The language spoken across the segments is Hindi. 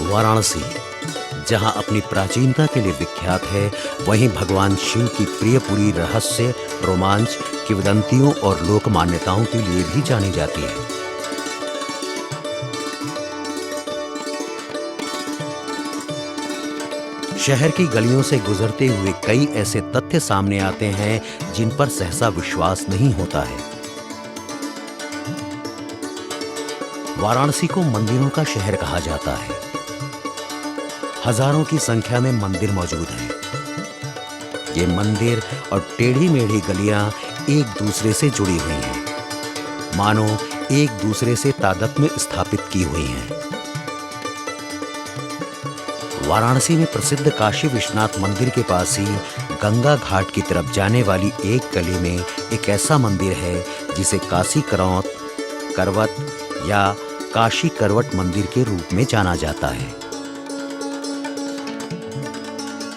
वाराणसी जहां अपनी प्राचीनता के लिए विख्यात है, वहीं भगवान शिव की प्रियपुरी रहस्य, रोमांच, किंवदंतियों और लोक मान्यताओं के लिए भी जानी जाती है। शहर की गलियों से गुजरते हुए कई ऐसे तथ्य सामने आते हैं जिन पर सहसा विश्वास नहीं होता है। वाराणसी को मंदिरों का शहर कहा जाता है। हजारों की संख्या में मंदिर मौजूद हैं। ये मंदिर और टेढ़ी मेढ़ी गलियां एक दूसरे से जुड़ी हुई हैं, मानो एक दूसरे से तादात्म्य स्थापित की हुई हैं। वाराणसी में प्रसिद्ध काशी विश्वनाथ मंदिर के पास ही गंगा घाट की तरफ जाने वाली एक गली में एक ऐसा मंदिर है जिसे काशी करवट या काशी करवट मंदिर के रूप में जाना जाता है।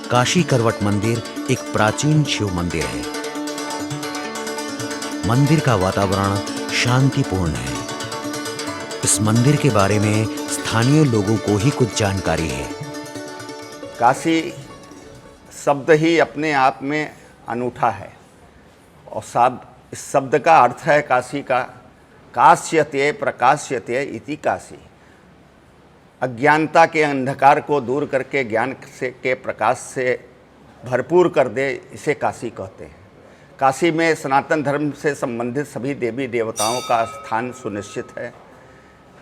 काशी करवट मंदिर एक प्राचीन शिव मंदिर है। मंदिर का वातावरण शांतिपूर्ण है। इस मंदिर के बारे में स्थानीय लोगों को ही कुछ जानकारी है। काशी शब्द ही अपने आप में अनूठा है और इस शब्द का अर्थ है काशी का काश्यते प्रकाश्यते इति काशी। अज्ञानता के अंधकार को दूर करके ज्ञान के प्रकाश से भरपूर कर दे, इसे काशी कहते हैं। काशी में सनातन धर्म से संबंधित सभी देवी देवताओं का स्थान सुनिश्चित है।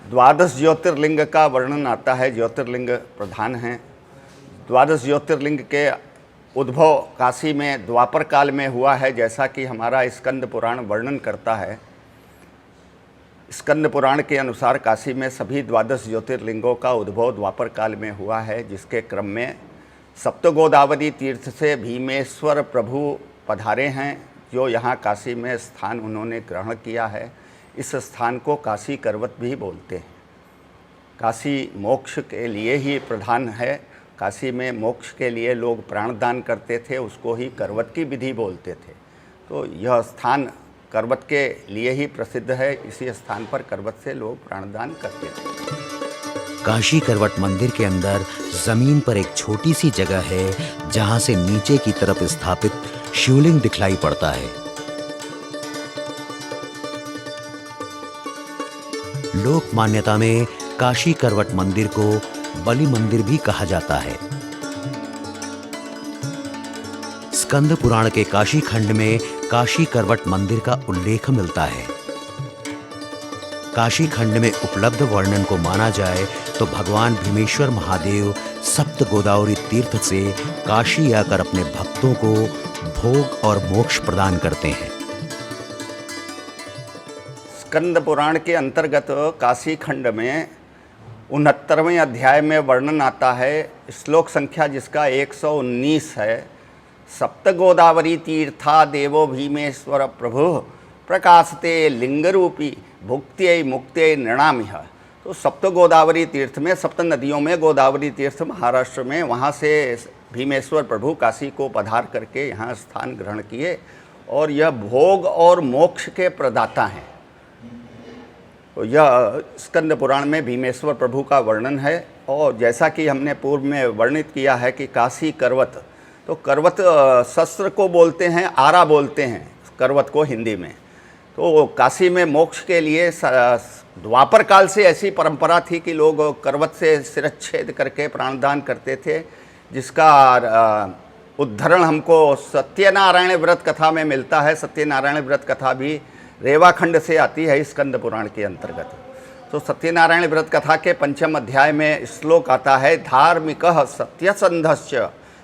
12 ज्योतिर्लिंग का वर्णन आता है, ज्योतिर्लिंग प्रधान हैं। 12 ज्योतिर्लिंग के उद्भव काशी में द्वापर काल में हुआ है, जैसा कि हमारा स्कंद पुराण वर्णन करता है। स्कंद पुराण के अनुसार काशी में सभी 12 ज्योतिर्लिंगों का उद्भव द्वापर काल में हुआ है, जिसके क्रम में सप्त गोदावरी तीर्थ से भीमेश्वर प्रभु पधारे हैं, जो यहाँ काशी में स्थान उन्होंने ग्रहण किया है। इस स्थान को काशी करवट भी बोलते हैं। काशी मोक्ष के लिए ही प्रधान है। काशी में मोक्ष के लिए लोग प्राणदान करते थे, उसको ही करवट की विधि बोलते थे। तो यह स्थान करवट के लिए ही प्रसिद्ध है। इसी स्थान पर करवट से लोग प्राणदान करते थे। काशी करवट मंदिर के अंदर जमीन पर एक छोटी सी जगह है जहां से नीचे की तरफ स्थापित शिवलिंग दिखलाई पड़ता है। लोक मान्यता में काशी करवट मंदिर को बलि मंदिर भी कहा जाता है। स्कंद पुराण के काशी खंड में काशी करवट मंदिर का उल्लेख मिलता है। काशी खंड में उपलब्ध वर्णन को माना जाए तो भगवान भीमेश्वर महादेव सप्त गोदावरी तीर्थ से काशी आकर अपने भक्तों को भोग और मोक्ष प्रदान करते हैं। स्कंद पुराण के अंतर्गत काशी खंड में 69वें अध्याय में वर्णन आता है, श्लोक संख्या जिसका 119 है। सप्त गोदावरी तीर्था देवो भीमेश्वर प्रभु प्रकाशते लिंग रूपी भुक्त्यै मुक्त्यै नृणामिह। तो सप्त गोदावरी तीर्थ में, सप्त नदियों में गोदावरी तीर्थ महाराष्ट्र में, वहाँ से भीमेश्वर प्रभु काशी को पधार करके यहाँ स्थान ग्रहण किए और यह भोग और मोक्ष के प्रदाता हैं। तो यह स्कंद पुराण में भीमेश्वर प्रभु का वर्णन है। और जैसा कि हमने पूर्व में वर्णित किया है कि काशी करवट, तो करवट शस्त्र को बोलते हैं, आरा बोलते हैं करवट को हिंदी में। तो काशी में मोक्ष के लिए द्वापर काल से ऐसी परंपरा थी कि लोग करवट से शिरच्छेद करके प्राणदान करते थे, जिसका उद्धरण हमको सत्यनारायण व्रत कथा में मिलता है। सत्यनारायण व्रत कथा भी रेवाखंड से आती है स्कंद पुराण के अंतर्गत। तो सत्यनारायण व्रत कथा के 5वें अध्याय में श्लोक आता है, धार्मिकः सत्यसंधश्च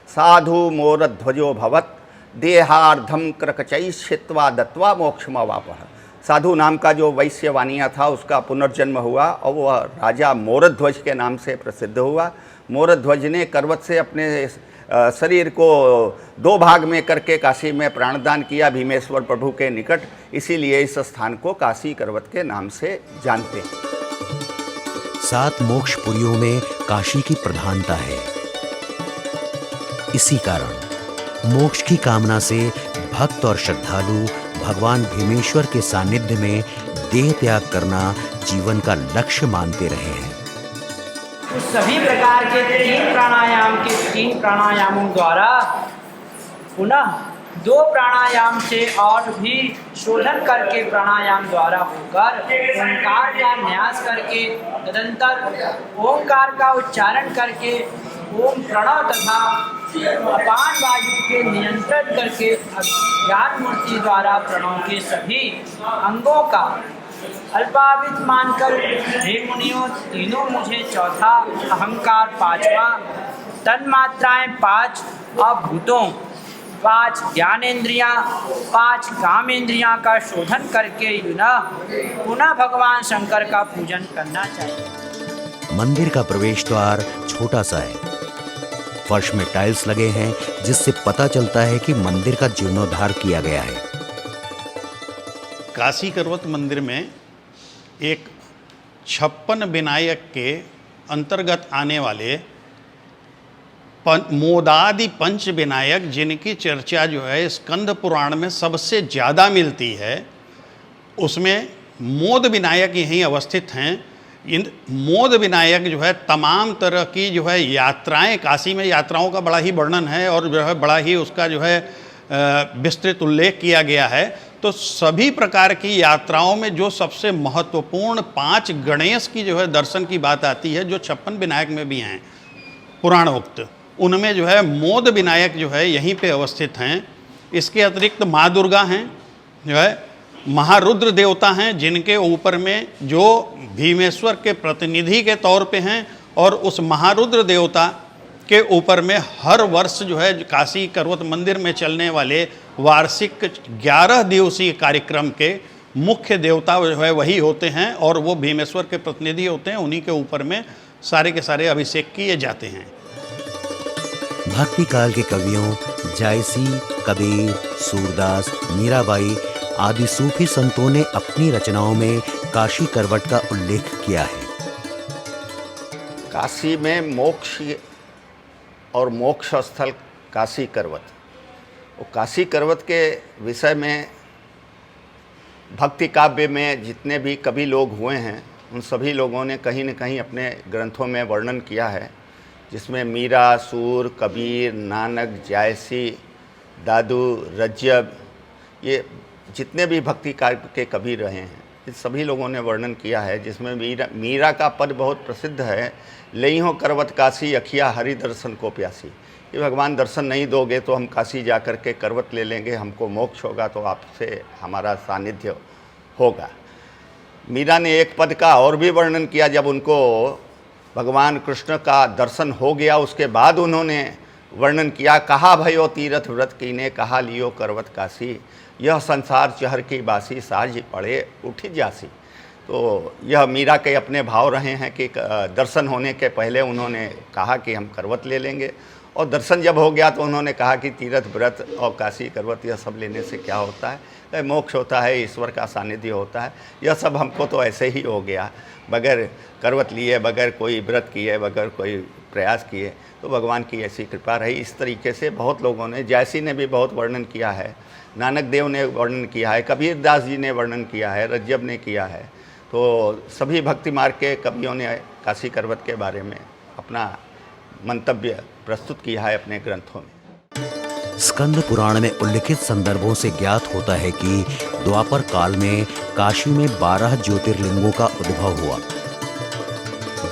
साधु मोरध्वजो भवत् देहार्धम क्रकचैश्चित्वा दत्वा मोक्षमवापः। साधु नाम का जो वैश्य वानिया था, उसका पुनर्जन्म हुआ और वह राजा मोरध्वज के नाम से प्रसिद्ध हुआ। मोरध्वज ने करवट से अपने शरीर को 2 भाग में करके काशी में प्राणदान किया भीमेश्वर प्रभु के निकट। इसीलिए इस स्थान को काशी करवट के नाम से जानते हैं। 7 मोक्षपुरियों में काशी की प्रधानता है। इसी कारण मोक्ष की कामना से भक्त और श्रद्धालु भगवान भीमेश्वर के सानिध्य में देह त्याग करना जीवन का लक्ष्य मानते रहे हैं। उस सभी प्रकार के 3 प्राणायामों द्वारा पुनः 2 प्राणायाम से और भी शोधन करके प्राणायाम द्वारा होकर ओंकार का न्यास करके तदंतर ओंकार का उच्चारण करके ओम प्रणव तथा अपान वायु के नियंत्रण करके ज्ञान मूर्ति द्वारा प्रणव के सभी अंगों का अल्पावित मानकर हे मुनियों, तीनों मुझे चौथा, अहंकार 5वां, तन्मात्राएं 5 अभूतों 5 ज्ञानेंद्रियां 5 कामेंद्रियां का शोधन करके पुनः भगवान शंकर का पूजन करना चाहिए। मंदिर का प्रवेश द्वार छोटा सा है। फर्श में टाइल्स लगे हैं, जिससे पता चलता है कि मंदिर का जीर्णोद्धार किया गया है। काशी करवत मंदिर में एक 56 विनायक के अंतर्गत आने वाले मोदादि पंच विनायक, जिनकी चर्चा जो है स्कंद पुराण में सबसे ज़्यादा मिलती है, उसमें मोद विनायक यहीं अवस्थित हैं। इन मोद विनायक जो है तमाम तरह की जो है यात्राएं, काशी में यात्राओं का बड़ा ही वर्णन है और जो है बड़ा ही उसका जो है विस्तृत उल्लेख किया गया है। तो सभी प्रकार की यात्राओं में जो सबसे महत्वपूर्ण 5 गणेश की जो है दर्शन की बात आती है, जो 56 विनायक में भी हैं पुराणोक्त, उनमें जो है मोद विनायक जो है यहीं पे अवस्थित हैं। इसके अतिरिक्त माँ दुर्गा हैं, जो है महारुद्र देवता हैं, जिनके ऊपर में जो भीमेश्वर के प्रतिनिधि के तौर पे हैं, और उस महारुद्र देवता के ऊपर में हर वर्ष जो है काशी करवत मंदिर में चलने वाले वार्षिक 11 दिवसीय कार्यक्रम के मुख्य देवता जो है वही होते हैं, और वो भीमेश्वर के प्रतिनिधि होते हैं। उन्हीं के ऊपर में सारे के सारे अभिषेक किए जाते हैं। भक्ति काल के कवियों जायसी, कबीर, सूरदास, मीराबाई आदि सूफी संतों ने अपनी रचनाओं में काशी करवट का उल्लेख किया है। काशी में मोक्ष और मोक्ष स्थल काशी करवत, वो काशी करवत के विषय में भक्ति काव्य में जितने भी कवि लोग हुए हैं, उन सभी लोगों ने कहीं न कहीं अपने ग्रंथों में वर्णन किया है, जिसमें मीरा, सूर, कबीर, नानक, जायसी, दादू, रज्जब, ये जितने भी भक्ति काव्य के कवि रहे हैं, इस सभी लोगों ने वर्णन किया है। जिसमें मीरा का पद बहुत प्रसिद्ध है, लइहो करवत काशी अखिया हरि दर्शन को प्यासी। ये भगवान दर्शन नहीं दोगे तो हम काशी जा कर के करवत ले लेंगे, हमको मोक्ष होगा तो आपसे हमारा सानिध्य होगा। मीरा ने एक पद का और भी वर्णन किया, जब उनको भगवान कृष्ण का दर्शन हो गया उसके बाद उन्होंने वर्णन किया, कहा भयो तीरथ व्रत कीने, कहा लियो करवत काशी, यह संसार चहर की बासी, साझ पड़े उठी जासी। तो यह मीरा के अपने भाव रहे हैं कि दर्शन होने के पहले उन्होंने कहा कि हम करवत ले लेंगे, और दर्शन जब हो गया तो उन्होंने कहा कि तीरथ व्रत और काशी करवत यह सब लेने से क्या होता है, मोक्ष होता है, ईश्वर का सानिध्य होता है। यह सब हमको तो ऐसे ही हो गया, बगैर करवत लिए, बगैर कोई व्रत किए, बगैर कोई प्रयास किए, तो भगवान की ऐसी कृपा रही। इस तरीके से बहुत लोगों ने, जैसी ने भी बहुत वर्णन किया है, नानक देव ने वर्णन किया है, कबीर दास जी ने वर्णन किया है, रज्जब ने किया है। तो सभी भक्ति मार्ग के कवियों ने काशी करवत के बारे में अपना मंतव्य प्रस्तुत किया है अपने ग्रंथों में। स्कंद पुराण में उल्लिखित संदर्भों से ज्ञात होता है कि द्वापर काल में काशी में 12 ज्योतिर्लिंगों का उद्भव हुआ।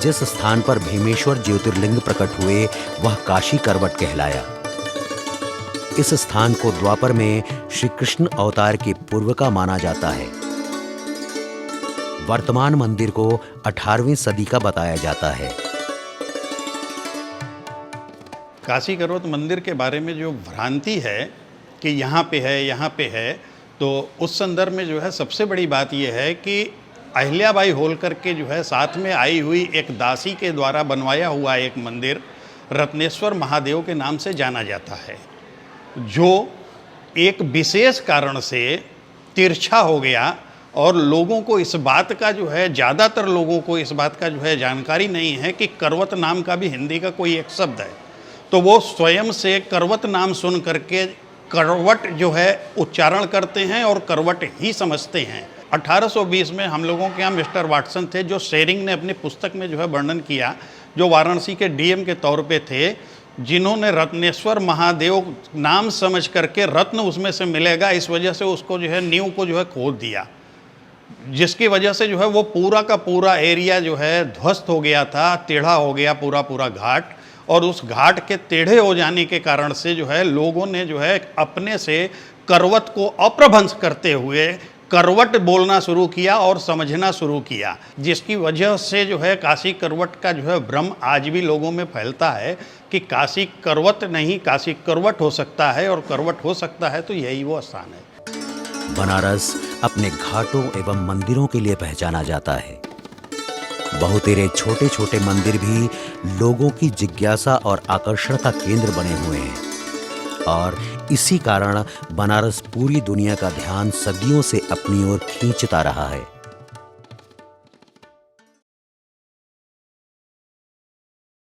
जिस स्थान पर भीमेश्वर ज्योतिर्लिंग प्रकट हुए वह काशी करवट कहलाया। इस स्थान को द्वापर में श्री कृष्ण अवतार के पूर्व का माना जाता है। वर्तमान मंदिर को 18वीं सदी का बताया जाता है। काशी करवत मंदिर के बारे में जो भ्रांति है कि यहाँ पे है, यहाँ पे है, तो उस संदर्भ में जो है सबसे बड़ी बात यह है कि अहिल्याबाई होलकर के जो है साथ में आई हुई एक दासी के द्वारा बनवाया हुआ एक मंदिर रत्नेश्वर महादेव के नाम से जाना जाता है, जो एक विशेष कारण से तिरछा हो गया और लोगों को इस बात का जो है, ज़्यादातर लोगों को इस बात का जो है जानकारी नहीं है कि करवत नाम का भी हिंदी का कोई एक शब्द है। तो वो स्वयं से करवत नाम सुन करके करवट जो है उच्चारण करते हैं और करवट ही समझते हैं। 1820 में हम लोगों के यहाँ मिस्टर वाटसन थे, जो शेरिंग ने अपनी पुस्तक में जो है वर्णन किया, जो वाराणसी के डीएम के तौर पे थे, जिन्होंने रत्नेश्वर महादेव नाम समझ करके रत्न उसमें से मिलेगा इस वजह से उसको जो है नींव को जो है खोद दिया, जिसकी वजह से जो है वो पूरा का पूरा एरिया जो है ध्वस्त हो गया था, टेढ़ा हो गया पूरा घाट। और उस घाट के टेढ़े हो जाने के कारण से जो है लोगों ने जो है अपने से करवट को अप्रभंश करते हुए करवट बोलना शुरू किया और समझना शुरू किया, जिसकी वजह से जो है काशी करवट का जो है भ्रम आज भी लोगों में फैलता है कि काशी करवट नहीं, काशी करवट हो सकता है, और करवट हो सकता है तो यही वो स्थान है। बनारस अपने घाटों एवं मंदिरों के लिए पहचाना जाता है। बहुतेरे छोटे छोटे मंदिर भी लोगों की जिज्ञासा और आकर्षण का केंद्र बने हुए हैं, और इसी कारण बनारस पूरी दुनिया का ध्यान सदियों से अपनी ओर खींचता रहा है।